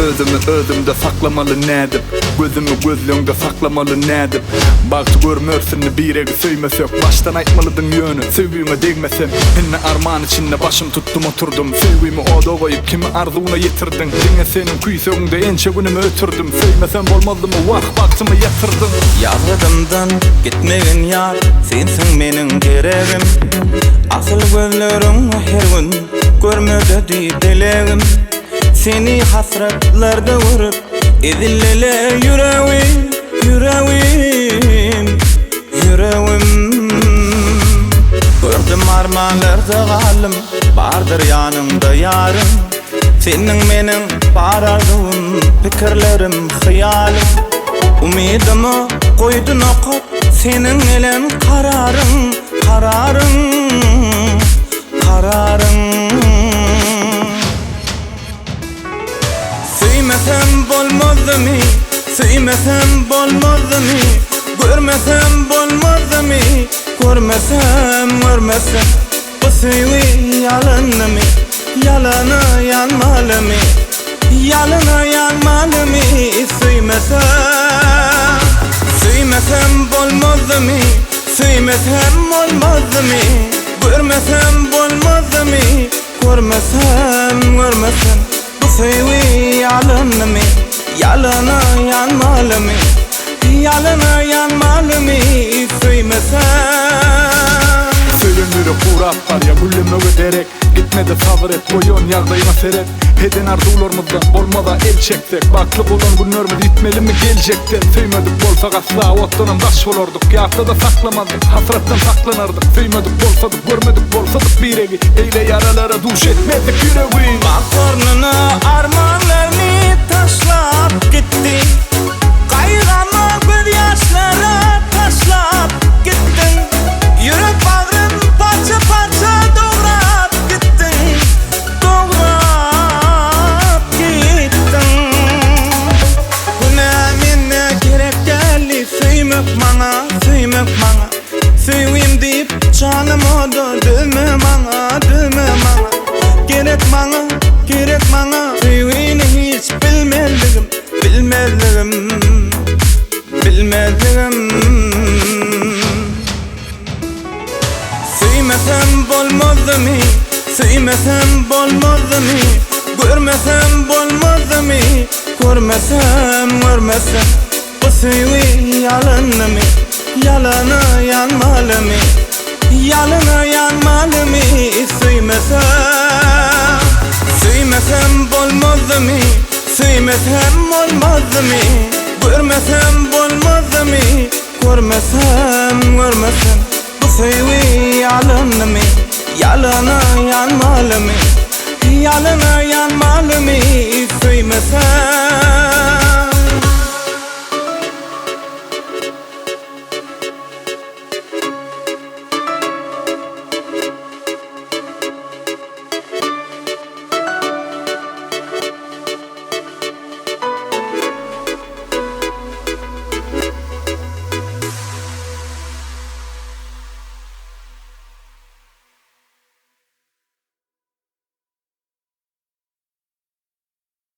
Özümü özümde saklamalı nädip, gözümü gözlüğünde saklamalı nädip. Baktı görmörsün biregi söymesek, baştan aytmalıdın yönü, sevgime degmesem. Hinne arman içinde başım tuttum oturdum, sevgimi oda koyup kimi arzuğuna yetirdin. Dine senin küysöğünde ençe günümü ötürdüm, söymesem olmazdı mı vah baktımı yatırdım. Yazgıdımdan gitmegin yar, sensin menin geregim. Asıl gözlerim her gün görmöde dileğim. Seni hasretlerde vurup ezillele yüreğim, yüreğim, yüreğim. Gördüm armanlarda galım, bardır yanımda yarım. Senin menin barardığın fikirlerim, hayalim. Umidimi koydun okut, senin elen kararın, kararın, kararın. Söymesem bolmazdı mı, söymesem bolmazdı mı, görmesem bolmazdı mı, görmesem bu söylü yalanı mı, yalanı yanmalı mı, yalanı yanmalı mı, söymesem bolmazdı mı, söymesem olmazdı mı, görmesem bolmazdı mı, görmesem söylü yalanı mı, yalanı yanmalı mı, yalanı yanmalı mı, söymesem. Söylenir kuraklar ya gülleme öderek, gitmede sabır et boyun yardayına seret. Heden arzularımızdan olmada el çektik, baklık olan günlerimiz gitmeli mi gelecekti. Söymedik bolsak asla otlanın baş olurduk, yahta da saklamadık, hasretten saklanırdık. Söymedik bolsadık, görmedik bolsadık biregi, eyle yaralara duş etmedik yüreği. Bak kornuna armanlarını taşlap gitti, kaygama göz yaşlara taşlap gittin. Yürek bağrım parça parça doğrap gittin, doğrap gittin. Günemine gerek geldi, söymek bana, söymek bana. Söyleyeyim deyip canım oldu, dövme bana, dövme bana. Gerek bana, söyleyeni hiç bilmezdim, bilmezdim, bilmezdim. Söymesem bolmazdı mı, söymesem bolmazdı mı, görmesem bolmazdı mı, görmesem bu söylü yalanı mı, yalanı yanmalı mı, yalanı yanmalı mı, söymesem bolmazdı mı, söymesem olmazdı mı, görmesem bolmazdı mı, görmesem bu söylü yalanı mı, yalanı yanmalı mı, yalanı yanmalı mı, söymesem.